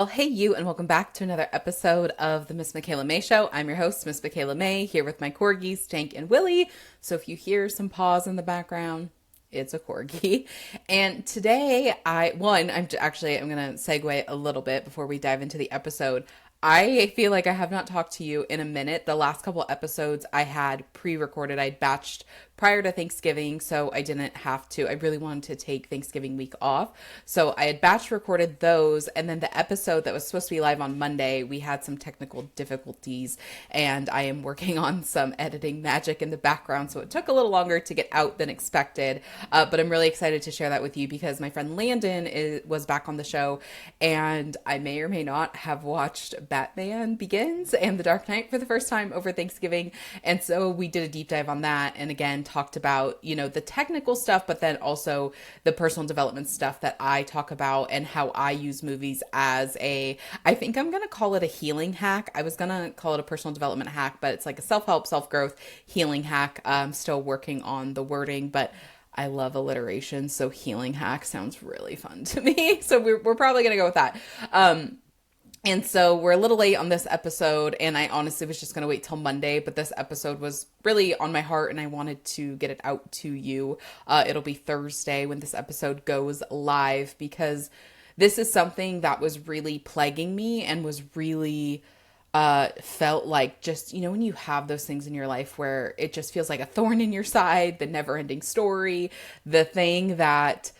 Well, hey you, and welcome back to another episode of the Miss Michaela Mae Show. I'm your host, Miss Michaela Mae, here with my corgis, Tank and Willie. So if you hear some paws in the background, it's a corgi. And today, I'm gonna segue a little bit before we dive into the episode. I feel like I have not talked to you in a minute. The last couple episodes I had pre-recorded, I'd batched prior to Thanksgiving, so I didn't have to. I really wanted to take Thanksgiving week off. So I had batch recorded those, and then the episode that was supposed to be live on Monday, we had some technical difficulties, and I am working on some editing magic in the background, so it took a little longer to get out than expected. But I'm really excited to share that with you because my friend was back on the show, and I may or may not have watched Batman Begins and The Dark Knight for the first time over Thanksgiving. And so we did a deep dive on that, and again talked about, the technical stuff, but then also the personal development stuff that I talk about and how I use movies as I think I'm going to call it a healing hack. I was going to call it a personal development hack, but it's like a self-help, self-growth healing hack. I'm still working on the wording, but I love alliteration, so healing hack sounds really fun to me. So we're probably going to go with that. And so we're a little late on this episode, and I honestly was just going to wait till Monday, but this episode was really on my heart, and I wanted to get it out to you. It'll be Thursday when this episode goes live, because this is something that was really plaguing me and was really felt like, just, when you have those things in your life where it just feels like a thorn in your side, the never ending story, the thing that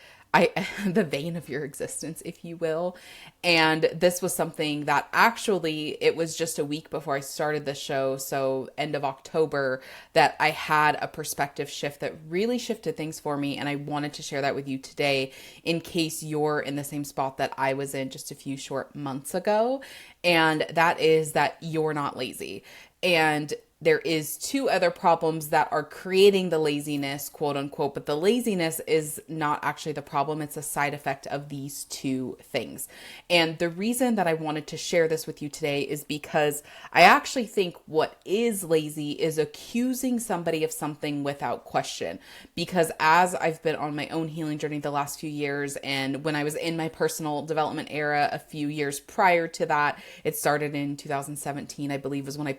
the vein of your existence, if you will. And this was something that actually, it was just a week before I started the show, so end of October, that I had a perspective shift that really shifted things for me. And I wanted to share that with you today in case you're in the same spot that I was in just a few short months ago. And that is that you're not lazy. And there is two other problems that are creating the laziness, quote unquote, but the laziness is not actually the problem. It's a side effect of these two things. And the reason that I wanted to share this with you today is because I actually think what is lazy is accusing somebody of something without question. Because as I've been on my own healing journey the last few years, and when I was in my personal development era a few years prior to that, it started in 2017, I believe, was when I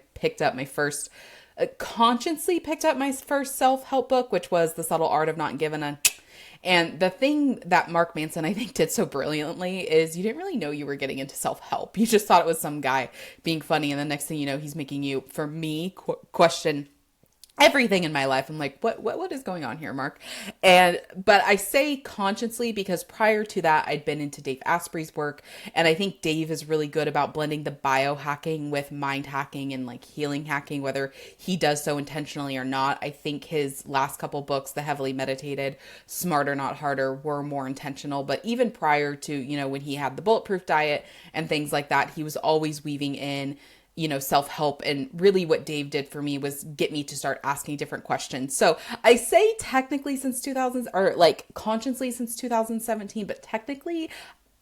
consciously picked up my first self-help book, which was The Subtle Art of Not Giving a. And the thing that Mark Manson, I think, did so brilliantly is you didn't really know you were getting into self-help. You just thought it was some guy being funny, and the next thing you know, he's making you, for me, question everything in my life. I'm like, what is going on here, Mark? But I say consciously because prior to that, I'd been into Dave Asprey's work, and I think Dave is really good about blending the biohacking with mind hacking and like healing hacking, whether he does so intentionally or not. I think his last couple books, the heavily meditated Smarter Not Harder, were more intentional. But even prior to, when he had the bulletproof diet and things like that, he was always weaving in self-help. And really what Dave did for me was get me to start asking different questions. So I say technically since 2000, or like consciously since 2017, but technically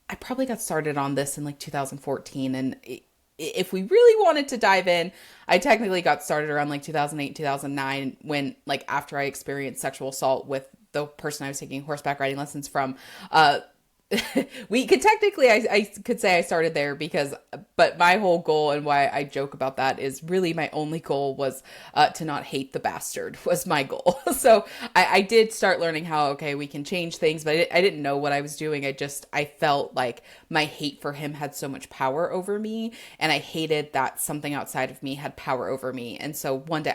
I probably got started on this in like 2014. And if we really wanted to dive in, I technically got started around like 2008, 2009, when like after I experienced sexual assault with the person I was taking horseback riding lessons from. We could technically, I could say I started there but my whole goal, and why I joke about that, is really my only goal was to not hate the bastard was my goal. So I did start learning how, okay, we can change things, but I didn't know what I was doing. I felt like my hate for him had so much power over me, and I hated that something outside of me had power over me. And so one day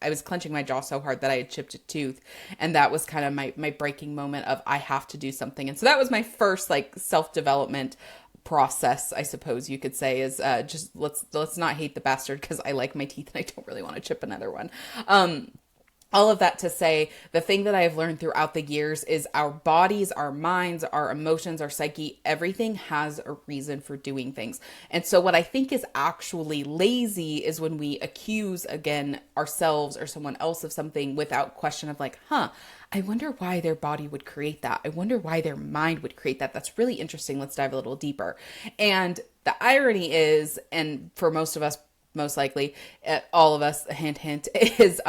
I was clenching my jaw so hard that I had chipped a tooth. And that was kind of my breaking moment of I have to do something. And so that was my first like self-development process, I suppose you could say, is just let's not hate the bastard, because I like my teeth and I don't really want to chip another one. All of that to say, the thing that I have learned throughout the years is our bodies, our minds, our emotions, our psyche, everything has a reason for doing things. And so what I think is actually lazy is when we accuse, again, ourselves or someone else of something without question of like, I wonder why their body would create that. I wonder why their mind would create that. That's really interesting. Let's dive a little deeper. And the irony is, and for most of us, most likely, all of us, hint, hint, is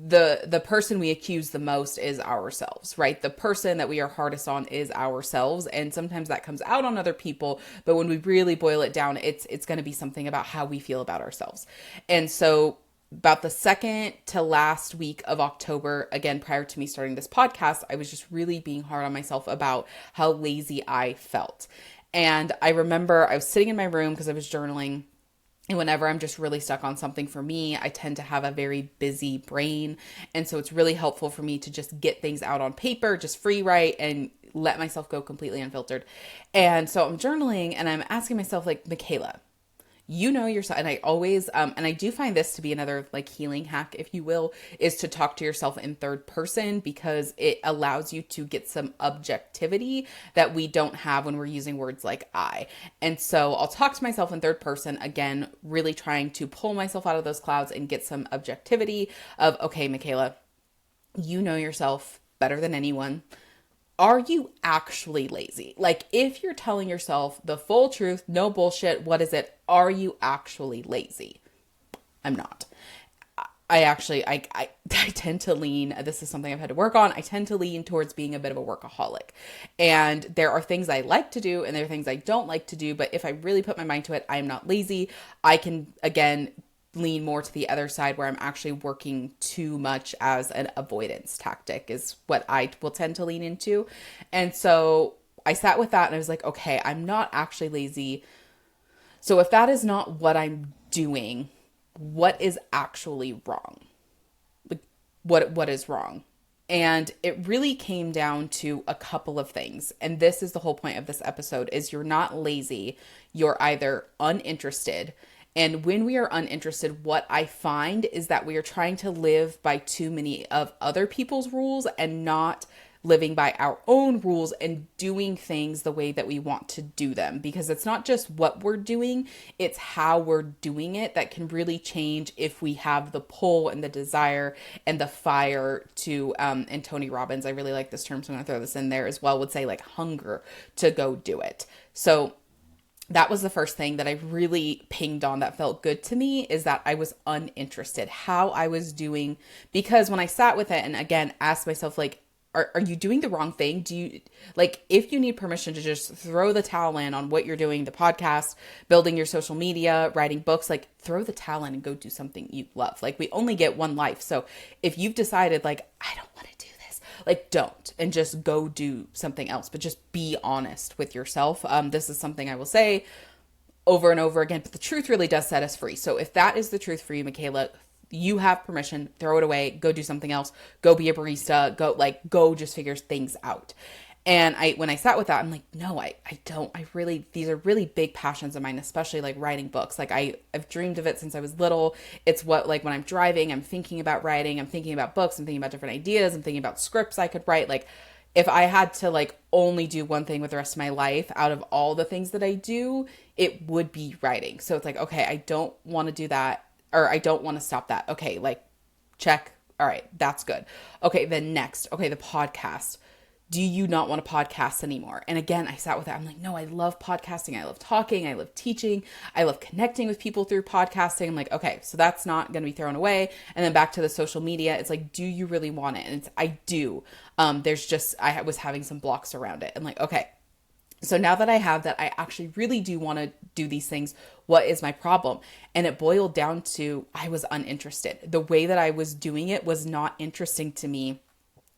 the person we accuse the most is ourselves, right? The person that we are hardest on is ourselves, and sometimes that comes out on other people, but when we really boil it down, it's going to be something about how we feel about ourselves. And so about the second to last week of October, again, prior to me starting this podcast, I was just really being hard on myself about how lazy I felt. And I remember I was sitting in my room because I was journaling. And whenever I'm just really stuck on something, for me, I tend to have a very busy brain. And so it's really helpful for me to just get things out on paper, just free write and let myself go completely unfiltered. And so I'm journaling and I'm asking myself, like, Michaela, you know yourself. And I always, and I do find this to be another like healing hack, if you will, is to talk to yourself in third person, because it allows you to get some objectivity that we don't have when we're using words like I. And so I'll talk to myself in third person, again, really trying to pull myself out of those clouds and get some objectivity of, okay, Michaela, you know yourself better than anyone. Are you actually lazy? Like, if you're telling yourself the full truth, no bullshit, what is it? Are you actually lazy? I'm not. I tend to lean, this is something I've had to work on, I tend to lean towards being a bit of a workaholic. And there are things I like to do and there are things I don't like to do, but if I really put my mind to it, I am not lazy. I can, again, lean more to the other side where I'm actually working too much as an avoidance tactic is what I will tend to lean into. And so I sat with that and I was like, okay, I'm not actually lazy. So if that is not what I'm doing, what is actually wrong? Like, what is wrong? And it really came down to a couple of things. And this is the whole point of this episode, is you're not lazy. You're either uninterested. And when we are uninterested, what I find is that we are trying to live by too many of other people's rules and not living by our own rules and doing things the way that we want to do them. Because it's not just what we're doing, it's how we're doing it that can really change if we have the pull and the desire and the fire to, and Tony Robbins, I really like this term, so I'm gonna throw this in there as well, would say like hunger to go do it. So that was the first thing that I really pinged on that felt good to me, is that I was uninterested, how I was doing. Because when I sat with it and again asked myself, like, are you doing the wrong thing? Do you, like, if you need permission to just throw the towel in on what you're doing, the podcast, building your social media, writing books, like, throw the towel in and go do something you love. Like, we only get one life. So if you've decided, like, I don't want to do this, like, don't, and just go do something else, but just be honest with yourself. This is something I will say over and over again, but the truth really does set us free. So if that is the truth for you, Michaela, you have permission, throw it away, go do something else, go be a barista, go just figure things out. And when I sat with that, I'm like, no, I don't, these are really big passions of mine, especially like writing books. Like I've dreamed of it since I was little. It's what, like when I'm driving, I'm thinking about writing, I'm thinking about books, I'm thinking about different ideas, I'm thinking about scripts I could write. Like if I had to like only do one thing with the rest of my life out of all the things that I do, it would be writing. So it's like, okay, I don't want to do that, or I don't want to stop that. Okay, like check. All right, that's good. Okay, then next. Okay, the podcast. Do you not want to podcast anymore? And again, I sat with that. I'm like, no, I love podcasting. I love talking. I love teaching. I love connecting with people through podcasting. I'm like, okay, so that's not going to be thrown away. And then back to the social media. It's like, do you really want it? And I do. There's just, I was having some blocks around it. I'm like, okay. So now that I have that, I actually really do want to do these things. What is my problem? And it boiled down to, I was uninterested. The way that I was doing it was not interesting to me.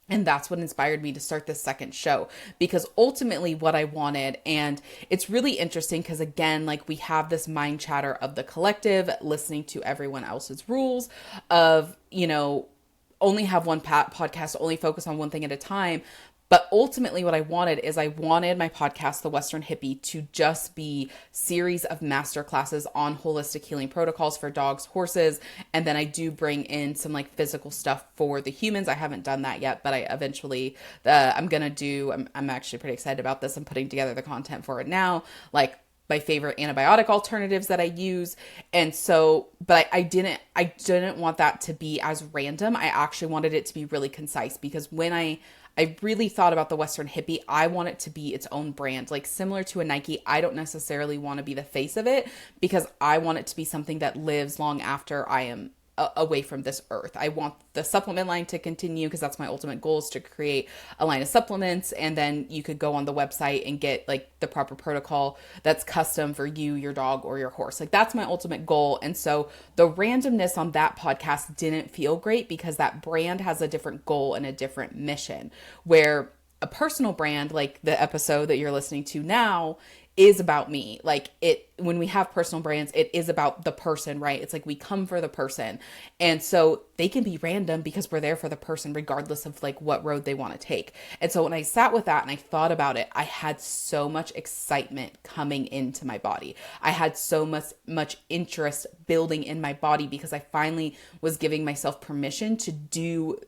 And that's what inspired me to start this second show, because ultimately what I wanted, and it's really interesting because again, like we have this mind chatter of the collective, listening to everyone else's rules of, only have one podcast, only focus on one thing at a time. But ultimately what I wanted is I wanted my podcast, The Western Hippie, to just be series of masterclasses on holistic healing protocols for dogs, horses. And then I do bring in some like physical stuff for the humans. I haven't done that yet, but I eventually, I'm actually pretty excited about this. I'm putting together the content for it now, like my favorite antibiotic alternatives that I use. And so, but I didn't want that to be as random. I actually wanted it to be really concise, because when I really thought about the Western Hippie, I want it to be its own brand, like similar to a Nike. I don't necessarily want to be the face of it, because I want it to be something that lives long after I am away from this earth. I want the supplement line to continue because that's my ultimate goal, is to create a line of supplements. And then you could go on the website and get like the proper protocol that's custom for you, your dog, or your horse. Like that's my ultimate goal. And so the randomness on that podcast didn't feel great because that brand has a different goal and a different mission, where a personal brand, like the episode that you're listening to now, is about me. Like when we have personal brands, it is about the person, right? It's like we come for the person. And so they can be random because we're there for the person, regardless of like what road they want to take. And so when I sat with that and I thought about it, I had so much excitement coming into my body. I had so much interest building in my body because I finally was giving myself permission to do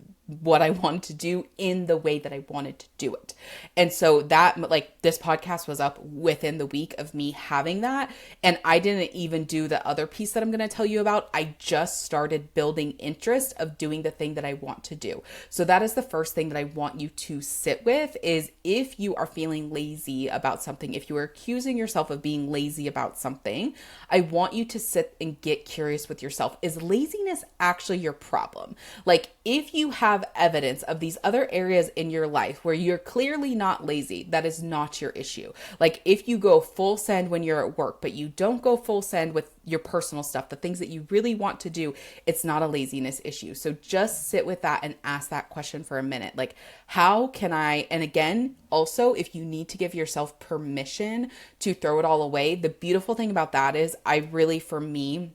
what I wanted to do in the way that I wanted to do it. And so that, like, this podcast was up within the week of me having that. And I didn't even do the other piece that I'm going to tell you about. I just started building interest of doing the thing that I want to do. So that is the first thing that I want you to sit with, is if you are feeling lazy about something, if you are accusing yourself of being lazy about something, I want you to sit and get curious with yourself. Is laziness actually your problem? Like, if you have evidence of these other areas in your life where you're clearly not lazy, that is not your issue. Like if you go full send when you're at work, but you don't go full send with your personal stuff, the things that you really want to do, it's not a laziness issue. So just sit with that and ask that question for a minute. Like, how can I, and again, also, if you need to give yourself permission to throw it all away, the beautiful thing about that is for me,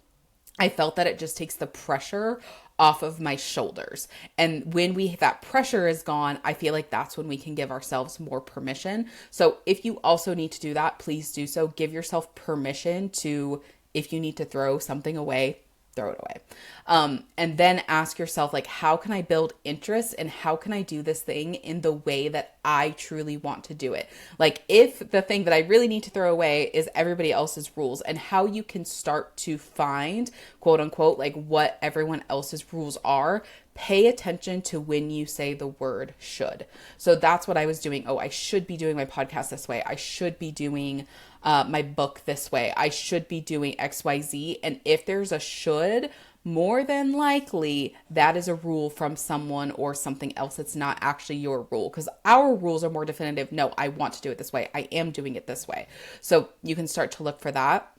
I felt that it just takes the pressure off of my shoulders. And when that pressure is gone, I feel like that's when we can give ourselves more permission. So if you also need to do that, please do so. Give yourself permission to, if you need to throw something away, throw it away. And then ask yourself, like, how can I build interest and how can I do this thing in the way that I truly want to do it? Like, if the thing that I really need to throw away is everybody else's rules, and how you can start to find, quote unquote, like what everyone else's rules are, pay attention to when you say the word should. So that's what I was doing. Oh, I should be doing my podcast this way. I should be doing my book this way. I should be doing XYZ. And if there's a should, more than likely that is a rule from someone or something else. It's not actually your rule, because our rules are more definitive. No, I want to do it this way. I am doing it this way. So you can start to look for that.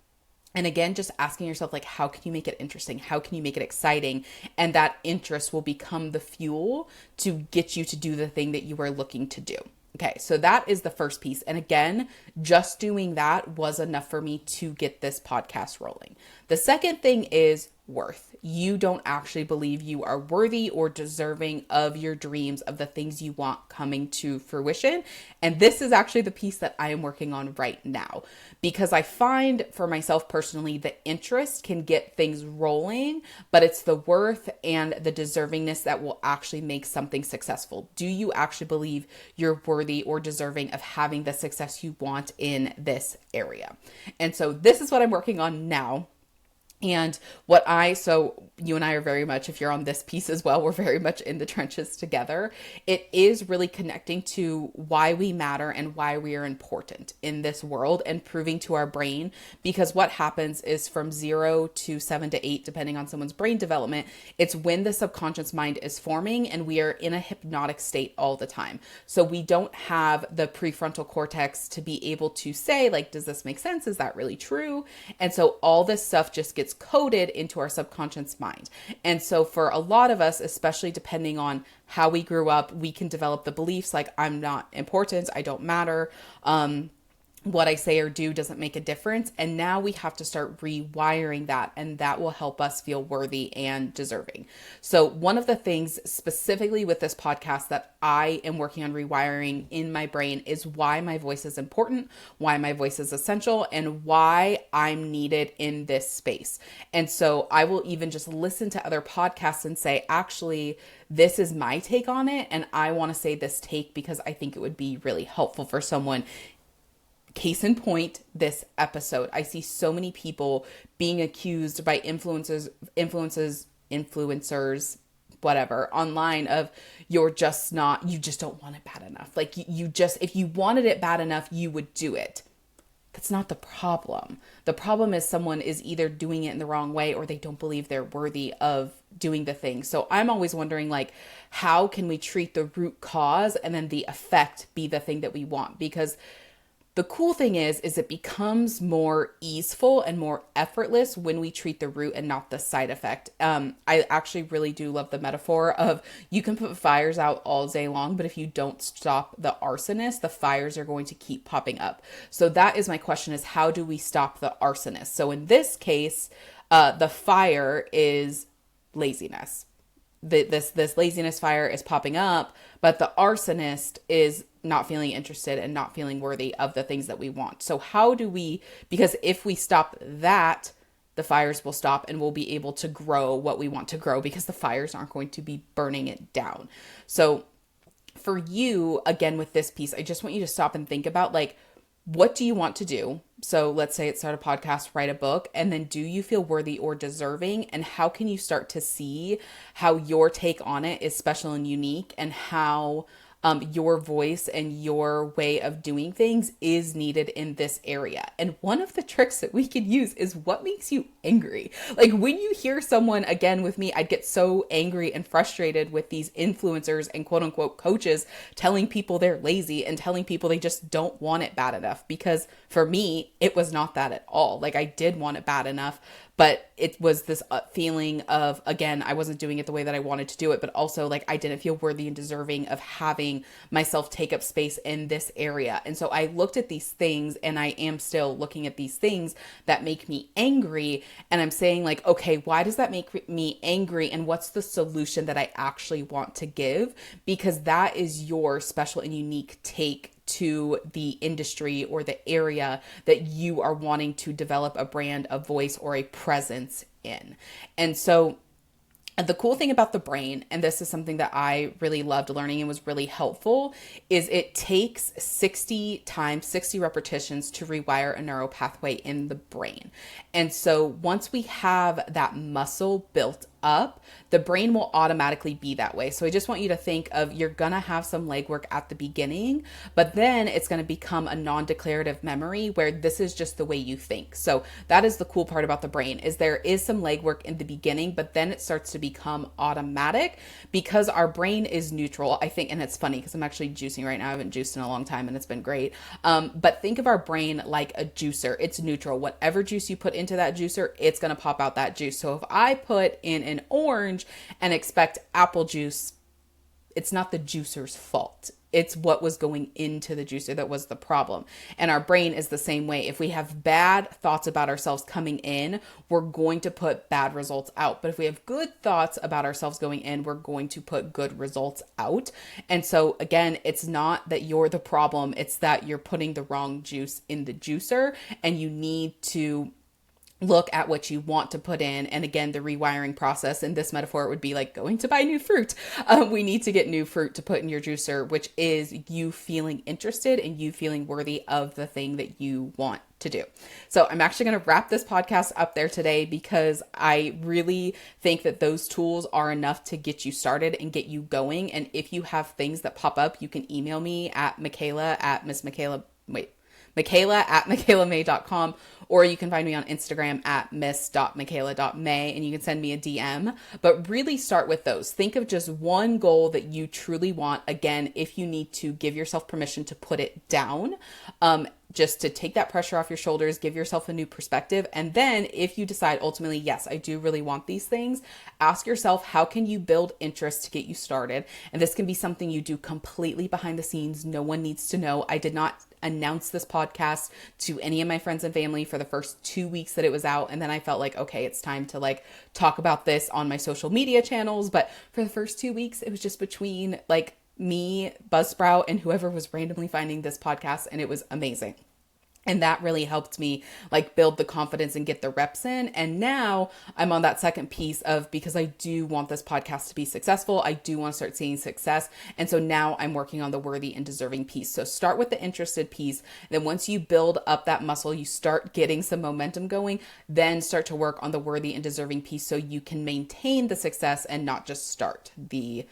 And again, just asking yourself, like, how can you make it interesting? How can you make it exciting? And that interest will become the fuel to get you to do the thing that you are looking to do. Okay, so that is the first piece. And again, just doing that was enough for me to get this podcast rolling. The second thing is worth. You don't actually believe you are worthy or deserving of your dreams, of the things you want coming to fruition. And this is actually the piece that I am working on right now, because I find for myself personally, the interest can get things rolling, but it's the worth and the deservingness that will actually make something successful. Do you actually believe you're worthy or deserving of having the success you want in this area? And so this is what I'm working on now. And so you and I are very much, if you're on this piece as well, we're very much in the trenches together. It is really connecting to why we matter and why we are important in this world, and proving to our brain, because what happens is from 0 to 7 to 8, depending on someone's brain development, it's when the subconscious mind is forming and we are in a hypnotic state all the time. So we don't have the prefrontal cortex to be able to say, like, does this make sense? Is that really true? And so all this stuff just gets coded into our subconscious mind. And so for a lot of us, especially depending on how we grew up, we can develop the beliefs like, I'm not important, I don't matter, what I say or do doesn't make a difference. And now we have to start rewiring that, and that will help us feel worthy and deserving. So one of the things specifically with this podcast that I am working on rewiring in my brain is why my voice is important, why my voice is essential, and why I'm needed in this space. And so I will even just listen to other podcasts and say, actually, this is my take on it, and I want to say this take because I think it would be really helpful for someone. Case in point, this episode, I see so many people being accused by influencers, whatever, online of you just don't want it bad enough. Like if you wanted it bad enough, you would do it. That's not the problem. The problem is someone is either doing it in the wrong way or they don't believe they're worthy of doing the thing. So I'm always wondering, like, how can we treat the root cause and then the effect be the thing that we want? Because the cool thing is it becomes more easeful and more effortless when we treat the root and not the side effect. I actually really do love the metaphor of you can put fires out all day long, but if you don't stop the arsonist, the fires are going to keep popping up. So that is my question: is how do we stop the arsonist? So in this case, the fire is laziness. This laziness fire is popping up, but the arsonist is not feeling interested and not feeling worthy of the things that we want. So how do we, because if we stop that, the fires will stop and we'll be able to grow what we want to grow because the fires aren't going to be burning it down. So for you, again, with this piece, I just want you to stop and think about, like, what do you want to do? So let's say it's start a podcast, write a book, and then do you feel worthy or deserving? And how can you start to see how your take on it is special and unique, and how your voice and your way of doing things is needed in this area? And one of the tricks that we can use is what makes you angry. Like when you hear someone, again, with me, I'd get so angry and frustrated with these influencers and quote unquote coaches telling people they're lazy and telling people they just don't want it bad enough. Because for me, it was not that at all. Like I did want it bad enough, but it was this feeling of, again, I wasn't doing it the way that I wanted to do it, but also like I didn't feel worthy and deserving of having myself take up space in this area. And so I looked at these things, and I am still looking at these things that make me angry. And I'm saying, like, okay, why does that make me angry? And what's the solution that I actually want to give? Because that is your special and unique take to the industry or the area that you are wanting to develop a brand, a voice, or a presence in. And so the cool thing about the brain, and this is something that I really loved learning and was really helpful, is it takes 60 times, 60 repetitions to rewire a neural pathway in the brain. And so once we have that muscle built up, the brain will automatically be that way. So I just want you to think of, you're going to have some legwork at the beginning, but then it's going to become a non-declarative memory where this is just the way you think. So that is the cool part about the brain, is there is some legwork in the beginning, but then it starts to become automatic because our brain is neutral, I think. And it's funny because I'm actually juicing right now. I haven't juiced in a long time and it's been great. But think of our brain like a juicer. It's neutral. Whatever juice you put into that juicer, it's going to pop out that juice. So if I put in an orange and expect apple juice, it's not the juicer's fault. It's what was going into the juicer that was the problem. And our brain is the same way. If we have bad thoughts about ourselves coming in, we're going to put bad results out. But if we have good thoughts about ourselves going in, we're going to put good results out. And so again, it's not that you're the problem. It's that you're putting the wrong juice in the juicer, and you need to look at what you want to put in. And again, the rewiring process in this metaphor, it would be like going to buy new fruit. We need to get new fruit to put in your juicer, which is you feeling interested and you feeling worthy of the thing that you want to do. So I'm actually going to wrap this podcast up there today, because I really think that those tools are enough to get you started and get you going. And if you have things that pop up, you can email me at Michaela at michaela@michaelamae.com, or you can find me on Instagram at miss.michaela.mae, and you can send me a DM. But really start with those. Think of just one goal that you truly want. Again, if you need to give yourself permission to put it down, just to take that pressure off your shoulders, give yourself a new perspective. And then if you decide ultimately, yes, I do really want these things, ask yourself, how can you build interest to get you started? And this can be something you do completely behind the scenes. No one needs to know. I did not announce this podcast to any of my friends and family for the first 2 weeks that it was out. And then I felt like, okay, it's time to like talk about this on my social media channels. But for the first 2 weeks, it was just between like me, Buzzsprout, and whoever was randomly finding this podcast. And it was amazing. And that really helped me like build the confidence and get the reps in. And now I'm on that second piece of, because I do want this podcast to be successful, I do want to start seeing success. And so now I'm working on the worthy and deserving piece. So start with the interested piece. Then once you build up that muscle, you start getting some momentum going, then start to work on the worthy and deserving piece so you can maintain the success and not just start the,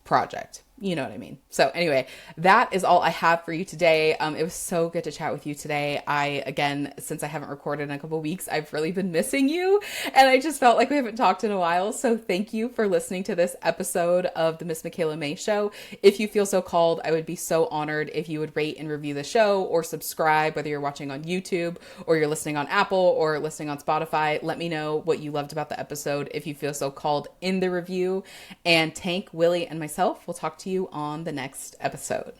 project. You know what I mean? So anyway, that is all I have for you today. It was so good to chat with you today. Again, since I haven't recorded in a couple weeks, I've really been missing you, and I just felt like we haven't talked in a while. So thank you for listening to this episode of the Miss Michaela Mae Show. If you feel so called, I would be so honored if you would rate and review the show or subscribe, whether you're watching on YouTube or you're listening on Apple or listening on Spotify. Let me know what you loved about the episode if you feel so called in the review. And Tank, Willie, and myself will talk to you on the next episode.